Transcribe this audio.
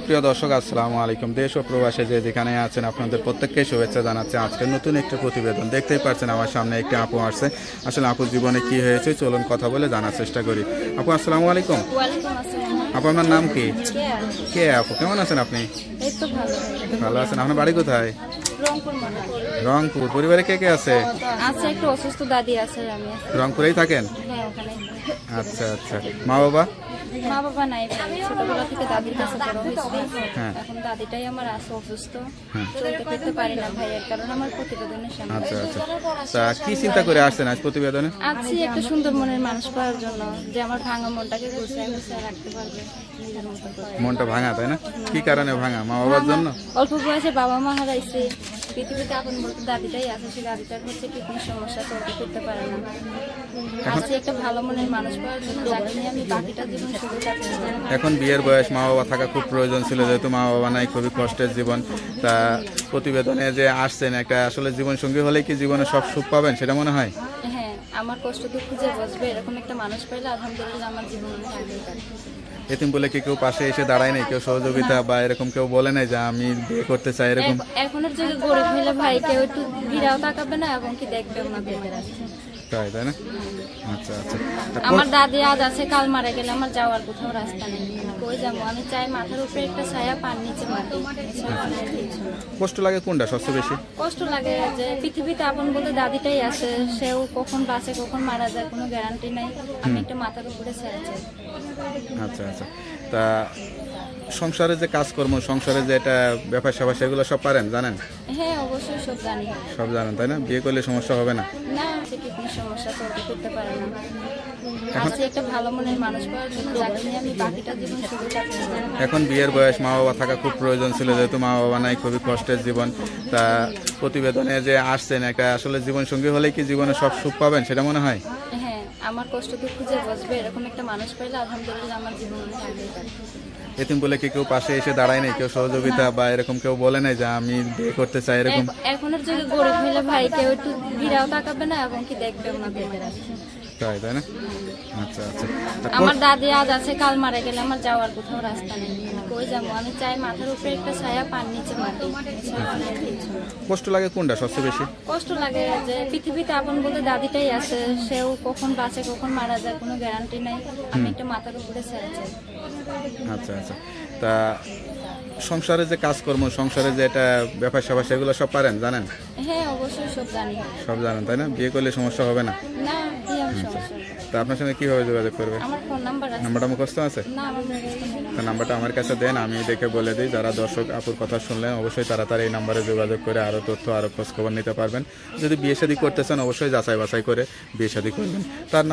প্রিয় দর্শক, আসসালামু আলাইকুম। দেশ ও প্রবাসে যে যেখানে আছেন আপনাদের প্রত্যেককে শুভেচ্ছা জানাচ্ছি। আজকে নতুন একটি প্রতিবেদন দেখতেই পাচ্ছেন, আমার সামনে একটি আপু আসছে। আসলে আপুর জীবনে কি হয়েছে চলুন কথা বলে জানার চেষ্টা করি। আপু আসসালামু আলাইকুম। আপু আপনার নাম কি? কে আপু, কেমন আছেন আপনি? ভালো আছেন। আপনার বাড়ি কোথায়? রংপুর। পরিবারে কে কে আছে? একটু অসুস্থ দাদি আছে, আমি রংপুরেই থাকেন? হ্যাঁ, ওখানে। আচ্ছা আচ্ছা। মা বাবা? মা বাবা নাই, ছোটবেলা থেকে দাদির কাছে বড় হয়েছে। হ্যাঁ। এখন দাদিটাই আমার আছে অসুস্থ, হ্যাঁ। চলতে ফিরতে পারি না ভাইয়ের কারণ আমার প্রতিবেদনের সামনে। আচ্ছা আচ্ছা। তা কি চিন্তা করে আসছেন আজ প্রতিবেদনে? আছি একটা সুন্দর মনের মানুষ পাওয়ার জন্য, যে আমার ভাঙা মনটাকে গুছিয়ে রাখতে পারবে নিজের মতো করে। মনটা ভাঙা, তাই না? কি কারণে ভাঙা? মা বাবার জন্য? অল্প বয়সে বাবা মা হারাইছে, পৃথিবীতে আপন বলতে দাদিটাই আছে। সেই দাদিটার হচ্ছে কিডনির সমস্যা, চলতে ফিরতে পারে না। আছি একটা ভালো মনের মানুষ পাওয়ার জন্য, যাকে নিয়ে আমি বাকিটা জীবন শুধু কাটাতে চাই। এখন বিয়ের বয়স, মা বাবা থাকা খুব প্রয়োজন ছিল, যেহেতু মা বাবা নাই, খুবই কষ্টের জীবন। তা প্রতিবেদনে যে আসছেন, একটা আসলে জীবন সঙ্গী হলে কি জীবনে সব সুখ পাবেন সেটা মনে হয়? হ্যাঁ, আমার কষ্ট দুঃখ যে বুঝবে এরকম একটা মানুষ পাইলে আলহামদুলিল্লাহ আমার জীবন অনেক আগেই কাটবে। এতিম বলে কি কেউ পাশে এসে দাঁড়ায় নাই? কেউ সহযোগিতা বা এরকম কেউ বলে নাই যে আমি বিয়ে করতে চাই এরকম? এখনের যুগে গরিব হইলে ভাই কেউ একটু ঘিরাও তাকাবে না এবং কি দেখবেও না তোমার। তাই তাই না? আচ্ছা আচ্ছা। তা আমার দাদি আজ আছে, কাল মারা গেলে আমার যাওয়ার কোথাও রাস্তা নেই। কই যাবো? আমি চাই মাথার উপরে একটা ছায়া, পান নিচে মাটি। কষ্ট লাগে কোনটা সবচেয়ে বেশি? কষ্ট লাগে যে পৃথিবীতে আপন বলতে দাদিটাই আছে, সেও কখন বাঁচে কখন মারা যায় কোনো গ্যারান্টি নাই। আমি একটা মাথার উপরে ছায়া চাই। আচ্ছা আচ্ছা। তা সংসারে যে কাজকর্ম, সংসারে যে এটা ব্যাপার স্যাপার, সেগুলো সব পারেন, জানেন? হ্যাঁ, অবশ্যই সব জানি। সব জানেন, তাই না? বিয়ে করলে সমস্যা হবে না? না, সে কিডনির সমস্যা, চলতে ফিরতে পারে না। আছি একটা ভালো মনের মানুষ পাওয়ার জন্য, যাকে নিয়ে আমি বাকিটা জীবন শুধু কাটাতে চাই। এখন বিয়ের বয়স, মা বাবা থাকা খুব প্রয়োজন ছিল, যেহেতু মা বাবা নাই, খুবই কষ্টের জীবন। তা প্রতিবেদনে যে আসছেন, একটা আসলে জীবন সঙ্গী হলে কি জীবনে সব সুখ পাবেন সেটা মনে হয়? হ্যাঁ, আমার কষ্ট দুঃখ যে বুঝবে এরকম একটা মানুষ পাইলে আলহামদুলিল্লাহ আমার জীবন অনেক আগেই কাটবে। এতিম বলে কি কেউ পাশে এসে দাঁড়ায় নাই? কেউ সহযোগিতা বা এরকম কেউ বলে নাই যে আমি বিয়ে করতে চাই এরকম? এখনের যুগে গরিব হইলে ভাই কেউ একটু ঘিরাও তাকাবে না এবং কি দেখবেও না তোমার। তাই তাই না? আচ্ছা আচ্ছা। তা আমার দাদি আজ আছে, কাল মারা গেলে আমার যাওয়ার কোথাও রাস্তা নেই। কই যাবো? আমি চাই মাথার উপরে একটা ছায়া, পান নিচে মাটি। কষ্ট লাগে কোনটা সবচেয়ে বেশি? কষ্ট লাগে যে পৃথিবীতে আপন বলতে দাদিটাই আছে, সেও কখন বাঁচে কখন মারা যায় কোনো গ্যারান্টি নাই। আমি একটা মাথার উপরে ছায়া চাই। আচ্ছা আচ্ছা। তা সংসারে যে কাজকর্ম, সংসারে যে এটা ব্যাপার স্যাপার, সেগুলো সব পারেন, জানেন? হ্যাঁ, অবশ্যই সব জানি। সব জানেন, তাই না? বিয়ে করলে সমস্যা হবে না? না, কি আমি সমস্যা? তা আপনার সঙ্গে কিভাবে যোগাযোগ করবে? আমার ফোন নাম্বার আছে। নাম্বারটা মুখস্থ আছে? না, আমার মুখস্থ নেই। তা নাম্বারটা আমার কাছে দেন, আমি দেখে বলে দিই। যারা দর্শক আপুর কথা শুনলেন, অবশ্যই তাড়াতাড়ি এই নাম্বারে যোগাযোগ করে আরও তথ্য, আরও খোঁজ খবর নিতে পারবেন। যদি বিয়ে শাদী করতে চান, অবশ্যই যাচাই বাছাই করে বিয়ে শাদী করবেন। তার